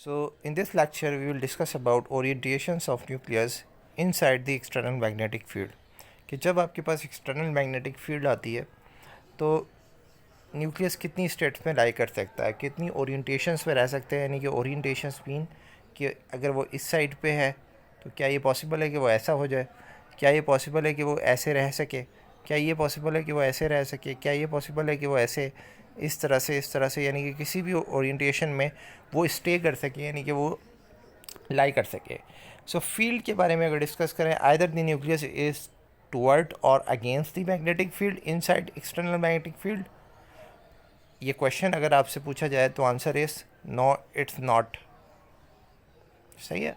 So in this lecture we will discuss about orientations of nucleus inside the external magnetic field कि जब आपके पास external magnetic field आती है तो nucleus कितनी स्टेट्स में लाई कर सकता है, कितनी ओरिएंटेशंस में रह सकते हैं। यानी कि ओरिएंटेशंस मीन कि अगर वो इस साइड पे है तो क्या ये पॉसिबल है कि वो ऐसा हो जाए, क्या ये पॉसिबल है कि वो ऐसे रह सके, क्या ये पॉसिबल है कि वो ऐसे रह सके, क्या ये पॉसिबल है कि वो ऐसे इस तरह से यानी कि किसी भी ओरिएंटेशन में वो स्टे कर सके, यानी कि वो लाई कर सके। सो फील्ड के बारे में अगर डिस्कस करें, either the nucleus is toward और against the magnetic field inside external magnetic field. ये क्वेश्चन अगर आपसे पूछा जाए तो answer is no, it's not. सही है।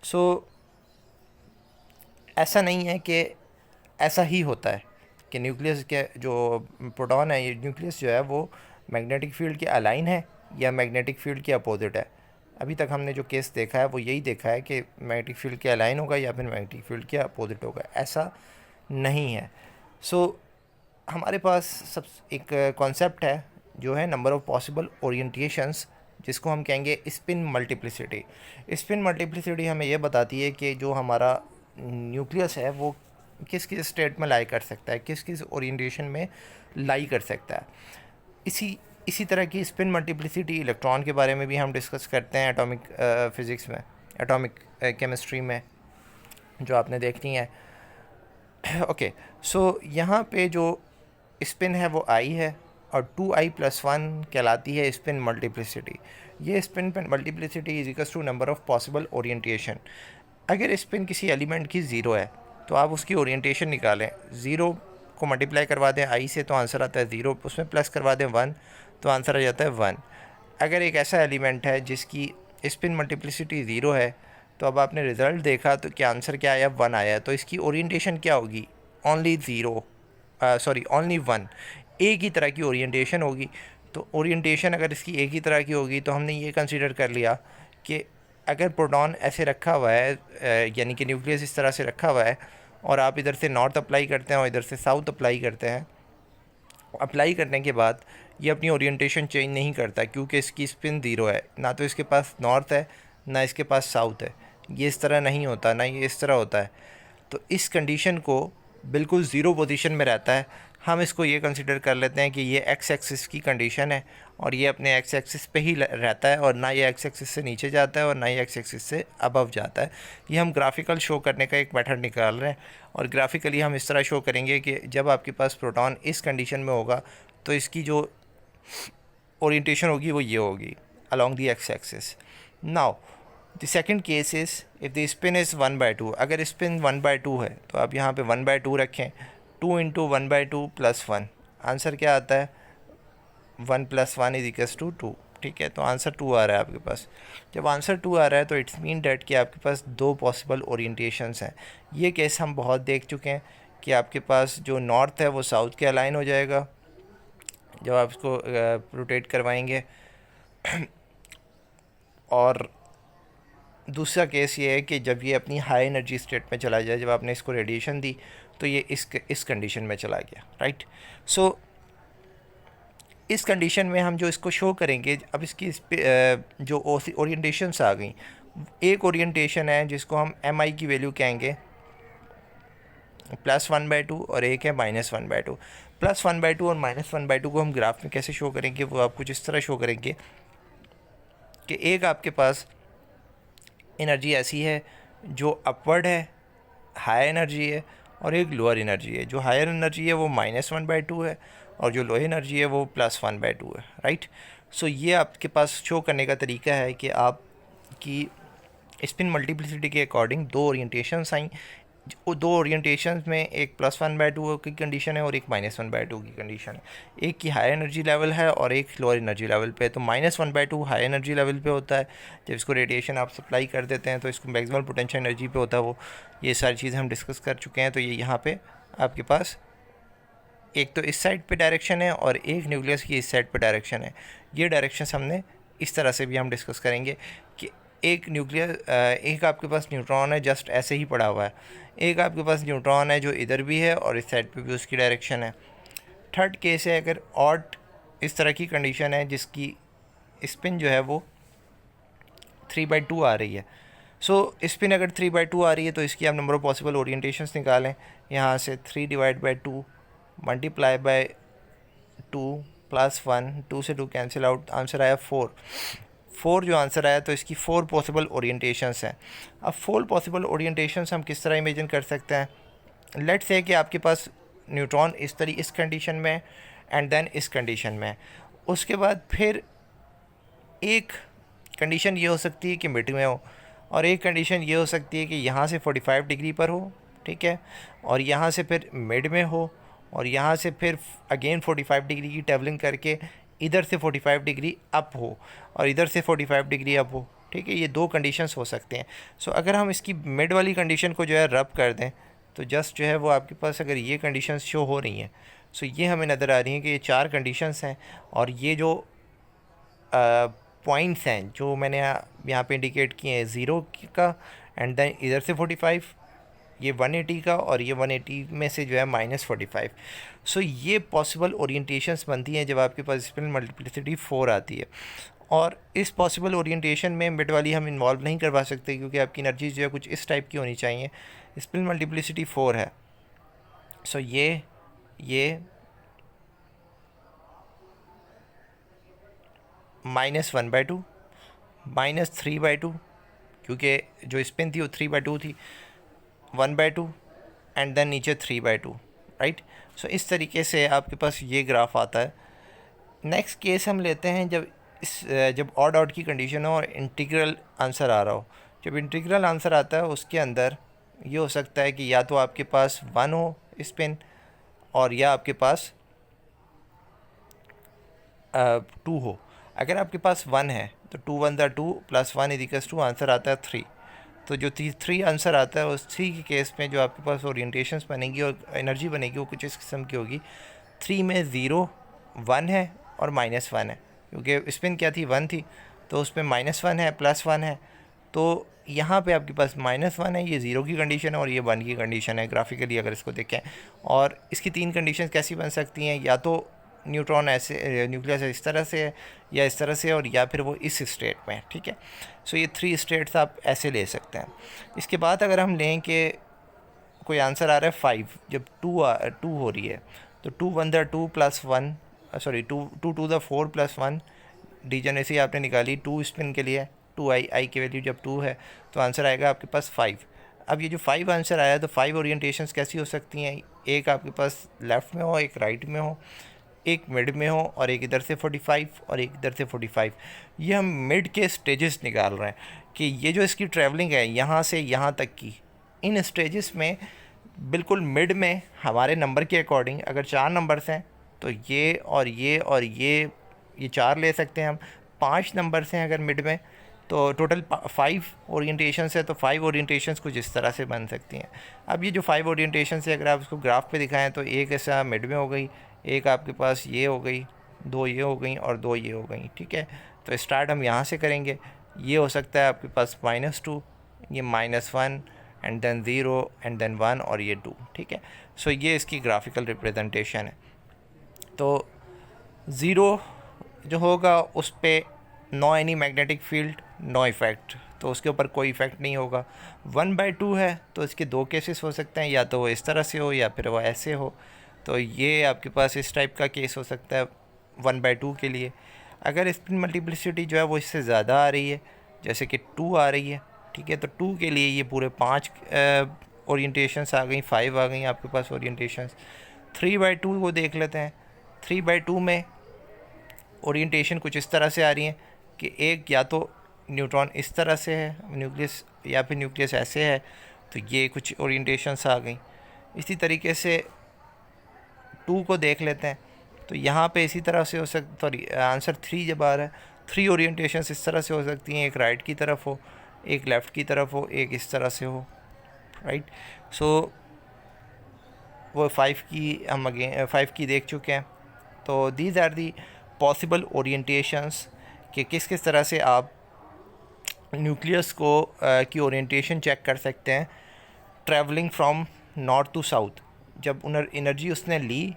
सो ऐसा नहीं है कि ऐसा ही होता है कि न्यूक्लियस के जो प्रोटॉन है, ये न्यूक्लियस जो है वो मैग्नेटिक फील्ड के अलाइन है या मैग्नेटिक फील्ड के अपोजिट है। अभी तक हमने जो केस देखा है वो यही देखा है कि मैग्नेटिक फील्ड के अलाइन होगा या फिर मैग्नेटिक फील्ड के अपोजिट होगा, ऐसा नहीं है। सो हमारे पास सब एक कॉन्सेप्ट है जो है नंबर ऑफ़ पॉसिबल ओरिएंटेशंस, जिसको हम कहेंगे स्पिन मल्टीप्लिसिटी। स्पिन मल्टीप्लिसिटी हमें यह बताती है कि जो हमारा न्यूक्लियस है वो किस किस स्टेट में लाई कर सकता है, किस किस ओरिएंटेशन में लाई कर सकता है। इसी तरह की स्पिन मल्टीप्लिसिटी इलेक्ट्रॉन के बारे में भी हम डिस्कस करते हैं एटॉमिक फ़िज़िक्स में, एटॉमिक केमिस्ट्री में, जो आपने देखनी है। ओके, सो यहाँ पे जो स्पिन है वो आई है और 2i+1 कहलाती है स्पिन मल्टीप्लिसिटी। ये spin multiplicity is equals to number of possible orientation. अगर स्पिन किसी एलिमेंट की ज़ीरो है तो आप उसकी ओरिएंटेशन निकालें, ज़ीरो को मल्टीप्लाई करवा दें आई से तो आंसर आता है ज़ीरो, उसमें प्लस करवा दें 1 तो आंसर आ जाता है 1। अगर एक ऐसा एलिमेंट है जिसकी स्पिन मल्टीप्लिसिटी ज़ीरो है तो अब आपने रिज़ल्ट देखा तो क्या आंसर क्या आया, 1 आया। तो इसकी ओरिएंटेशन क्या होगी, ओनली ज़ीरो, सॉरी ओनली 1, एक ही तरह की ओरिएंटेशन होगी। तो ओरिएंटेशन अगर इसकी एक ही तरह की होगी तो हमने ये कंसीडर कर लिया कि अगर प्रोटॉन ऐसे रखा हुआ है, यानी कि न्यूक्लियस इस तरह से रखा हुआ है और आप इधर से नॉर्थ अप्लाई करते हैं और इधर से साउथ अप्लाई करते हैं, अप्लाई करने के बाद ये अपनी ओरिएंटेशन चेंज नहीं करता क्योंकि इसकी स्पिन ज़ीरो है। ना तो इसके पास नॉर्थ है ना इसके पास साउथ है, ये इस तरह नहीं होता, ना ये इस तरह होता है। तो इस कंडीशन को बिल्कुल ज़ीरो पोजीशन में रहता है। हम इसको ये कंसिडर कर लेते हैं कि ये एक्स एक्सिस की कंडीशन है और ये अपने एक्स एक्सिस पे ही रहता है और ना ये एक्स एक्सिस से नीचे जाता है और ना ये एक्स एक्सिस से अबव जाता है। ये हम ग्राफिकल शो करने का एक मेथड निकाल रहे हैं और ग्राफिकली हम इस तरह शो करेंगे कि जब आपके पास प्रोटॉन इस कंडीशन में होगा तो इसकी जो ओरिएंटेशन होगी वो ये होगी along the x axis. Now the second case is if the spin is 1/2। अगर स्पिन 1/2 है तो आप यहाँ पे 1/2 रखें, 2 × 1/2 + 1, आंसर क्या आता है 1 + 1 = 2। ठीक है, तो आंसर 2 आ रहा है आपके पास। जब आंसर 2 आ रहा है तो इट्स मीन डैट कि आपके पास दो पॉसिबल ओरिएंटेशंस हैं। ये केस हम बहुत देख चुके हैं कि आपके पास जो नॉर्थ है वो साउथ के अलाइन हो जाएगा जब आप इसको रोटेट करवाएंगे। और दूसरा केस ये है कि जब ये अपनी हाई एनर्जी स्टेट में चला जाए, जब आपने इसको रेडिएशन दी तो ये इस कंडीशन में चला गया, राइट। सो इस कंडीशन में हम जो इसको शो करेंगे, अब इसकी जो ओरिएंटेशंस आ गई, एक ओरिएंटेशन है जिसको हम mi की वैल्यू कहेंगे +1/2 और एक है -1/2। +1/2 और -1/2 को हम ग्राफ में कैसे शो करेंगे, वो आप कुछ इस तरह शो करेंगे कि एक आपके पास एनर्जी ऐसी है जो अपवर्ड है, हाई एनर्जी है, और एक लोअर एनर्जी है। जो हायर एनर्जी है वो -1/2 है और जो लोअर एनर्जी है वो +1/2 है, राइट। सो ये आपके पास शो करने का तरीका है कि आप की स्पिन मल्टीप्लिसिटी के अकॉर्डिंग दो ओरिएंटेशंस आई। दो ओरिएंटेशंस में एक +1/2 की कंडीशन है और एक -1/2 की कंडीशन है। एक की हाई एनर्जी लेवल है और एक लोअर एनर्जी लेवल पे है। तो -1/2 हाई एनर्जी लेवल पे होता है, जब इसको रेडिएशन आप सप्लाई कर देते हैं तो इसको मैक्सिमम पोटेंशियल एनर्जी पे होता है वो। ये सारी चीज़ें हम डिस्कस कर चुके हैं। तो ये यहाँ पे आपके पास एक तो इस साइड पे डायरेक्शन है और एक न्यूक्लियस की इस साइड पे डायरेक्शन है। ये डायरेक्शन हमने इस तरह से भी हम डिस्कस करेंगे कि एक न्यूक्लियस, एक आपके पास न्यूट्रॉन है जस्ट ऐसे ही पड़ा हुआ है, एक आपके पास न्यूट्रॉन है जो इधर भी है और इस साइड पे भी उसकी डायरेक्शन है। थर्ड केस है अगर ऑड इस तरह की कंडीशन है जिसकी स्पिन जो है वो 3/2 आ रही है। सो स्पिन अगर 3/2 आ रही है तो इसकी आप नंबर ऑफ पॉसिबल ओरिएंटेशंस निकालें। यहाँ से 3/2 मल्टीप्लाई बाय 2 प्लस 1, 2 से 2 कैंसिल आउट, आंसर आया 4 जो आंसर आया। तो इसकी 4 पॉसिबल ओरिएंटेशंस हैं। अब 4 पॉसिबल ओरिएंटेशंस हम किस तरह इमेजिन कर सकते हैं? लेट्स से कि आपके पास न्यूट्रॉन इस कंडीशन में एंड देन इस कंडीशन में। उसके बाद फिर एक कंडीशन ये हो सकती है कि मिड में हो, और एक कंडीशन ये हो सकती है कि यहाँ से 45 डिग्री पर हो, ठीक है, और यहाँ से फिर मिड में हो, और यहाँ से फिर अगेन 45 डिग्री की ट्रैवलिंग करके इधर से 45 डिग्री अप हो, और इधर से 45 डिग्री अप हो, ठीक है। ये दो कंडीशंस हो सकते हैं। सो अगर हम इसकी मिड वाली कंडीशन को जो है रब कर दें तो जस्ट जो है वो आपके पास अगर ये कंडीशंस शो हो रही हैं, सो ये हमें नज़र आ रही हैं कि ये 4 कंडीशंस हैं, और ये जो पॉइंट्स हैं जो मैंने यहाँ पे इंडिकेट किए हैं 0 का, एंड देन इधर से 45, ये 180 का, और ये 180 में से जो है -45। सो ये पॉसिबल ओरिएंटेशंस बनती हैं जब आपके पास स्पिन मल्टीप्लिसिटी 4 आती है। और इस पॉसिबल ओरिएंटेशन में मिड वाली हम इन्वॉल्व नहीं करवा सकते क्योंकि आपकी एनर्जी जो है कुछ इस टाइप की होनी चाहिए। स्पिन मल्टीप्लिसिटी 4 है। सो ये -1/2 -3/2, क्योंकि जो स्पिन थी वो 3/2 थी, 1/2 एंड देन नीचे 3/2, राइट। सो इस तरीके से आपके पास ये ग्राफ आता है। नेक्स्ट केस हम लेते हैं जब ऑड आउट की कंडीशन हो और इंटीग्रल आंसर आ रहा हो। जब इंटीग्रल आंसर आता है उसके अंदर ये हो सकता है कि या तो आपके पास 1 हो स्पिन, और या आपके पास 2 हो। अगर आपके पास 1 है तो 2 1 2 + 1 = 2, आंसर आता है 3। तो जो 3 आंसर आता है उस 3 के केस में जो आपके पास ओरिएंटेशंस बनेगी और एनर्जी बनेगी वो कुछ इस किस्म की होगी। 3 में 0 1 है और -1 है, क्योंकि स्पिन क्या थी 1 थी, तो उसमें -1 है +1 है। तो यहाँ पे आपके पास -1 है, ये 0 की कंडीशन है, और ये 1 की कंडीशन है ग्राफिकली अगर इसको देखें। और इसकी 3 कंडीशन कैसी बन सकती हैं? या तो न्यूट्रॉन ऐसे, न्यूक्लियस इस तरह से है, या इस तरह से, और या फिर वो इस स्टेट में है, ठीक है। सो ये 3 स्टेट्स आप ऐसे ले सकते हैं। इसके बाद अगर हम लें कि कोई आंसर आ रहा है 5, जब 2 हो रही है, तो 2 1 2 + 1, सॉरी 2 2 2 4 + 1, डिजनरेसी आपने निकाली 2 स्पिन के लिए, 2i की वैल्यू जब 2 है तो आंसर आएगा आपके पास 5। अब ये जो 5 आंसर आया तो 5 ओरिएंटेशंस कैसी हो सकती हैं? एक आपके पास लेफ़्ट में हो, एक राइट में हो, एक मिड में हो, और एक इधर से 45 और एक इधर से 45। ये हम मिड के स्टेजेस निकाल रहे हैं कि ये जो इसकी ट्रैवलिंग है यहाँ से यहाँ तक की, इन स्टेजेस में बिल्कुल मिड में हमारे नंबर के अकॉर्डिंग अगर 4 नंबर्स हैं तो ये और ये और ये 4 ले सकते हैं हम। 5 नंबर्स हैं अगर मिड में तो टोटल 5 ओरिएंटेशंस है, तो 5 ओरिएंटेशंस कुछ इस तरह से बन सकती हैं। अब ये जो 5 ओरिएंटेशंस है अगर आप इसको ग्राफ पे दिखाएं तो एक ऐसा मिड में हो गई, एक आपके पास ये हो गई, 2 ये हो गई और 2 ये हो गई, ठीक है। तो स्टार्ट हम यहाँ से करेंगे। ये हो सकता है आपके पास -2, ये -1 एंड देन 0 एंड देन 1 और ये 2, ठीक है। सो ये इसकी ग्राफिकल रिप्रेजेंटेशन है। तो 0 जो होगा उस पर no any magnetic field, no effect, तो उसके ऊपर कोई इफ़ेक्ट नहीं होगा। 1/2 है तो इसके 2 केसेस हो सकते हैं, या तो वो इस तरह से हो या फिर वो ऐसे हो। तो ये आपके पास इस टाइप का केस हो सकता है 1/2 के लिए। अगर स्पिन मल्टीप्लिसिटी जो है वो इससे ज़्यादा आ रही है, जैसे कि 2 आ रही है, ठीक है, तो 2 के लिए ये पूरे 5 ओरिएंटेशंस आ गई, 5 आ गई आपके पास ओरिएंटेशंस। 3/2 को देख लेते हैं। 3/2 में ओरिएंटेशन कुछ इस तरह से आ रही है कि एक या तो न्यूट्रॉन इस तरह से है न्यूक्लियस, या फिर न्यूक्लियस ऐसे है, तो ये कुछ ओरिएंटेशंस आ गई। इसी तरीके से 2 को देख लेते हैं, तो यहाँ पे इसी तरह से हो सकता, सॉरी आंसर 3 जब आ रहा है, 3 ओरिएंटेशंस इस तरह से हो सकती हैं, एक राइट की तरफ हो, एक लेफ़्ट की तरफ हो, एक इस तरह से हो, राइट। सो वो 5 की हम अगेन 5 की देख चुके हैं। तो these are the possible orientations कि किस किस तरह से आप न्यूक्लियस को की ओरिएंटेशन चेक कर सकते हैं travelling from north to south. जब एनर्जी उसने ली,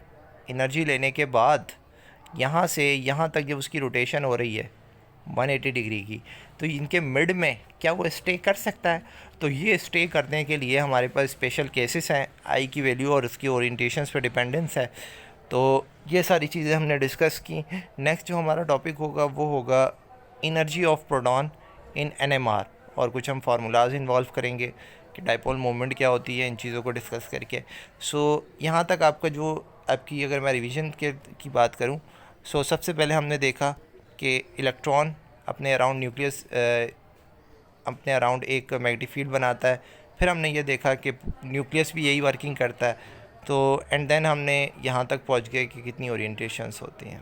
एनर्जी लेने के बाद यहाँ से यहाँ तक जब उसकी रोटेशन हो रही है 180 डिग्री की, तो इनके मिड में क्या वो स्टे कर सकता है? तो ये स्टे करने के लिए हमारे पास स्पेशल केसेस हैं, आई की वैल्यू और उसकी ओरिएंटेशंस पे डिपेंडेंस है। तो ये सारी चीज़ें हमने डिस्कस की। नेक्स्ट जो हमारा टॉपिक होगा वो होगा energy of proton in NMR, और कुछ हम फार्मूलाज इन्वॉल्व करेंगे कि डाइपोल मोमेंट क्या होती है, इन चीज़ों को डिस्कस करके। यहाँ तक आपका जो आपकी अगर मैं रिवीजन की बात करूँ, सबसे पहले हमने देखा कि इलेक्ट्रॉन अपने अराउंड न्यूक्लियस अपने अराउंड एक मैग्नेटिक फील्ड बनाता है। फिर हमने ये देखा कि न्यूक्लियस भी यही वर्किंग करता है। तो एंड देन हमने यहाँ तक पहुँच गए कि कितनी ओरिएंटेशंस होती हैं।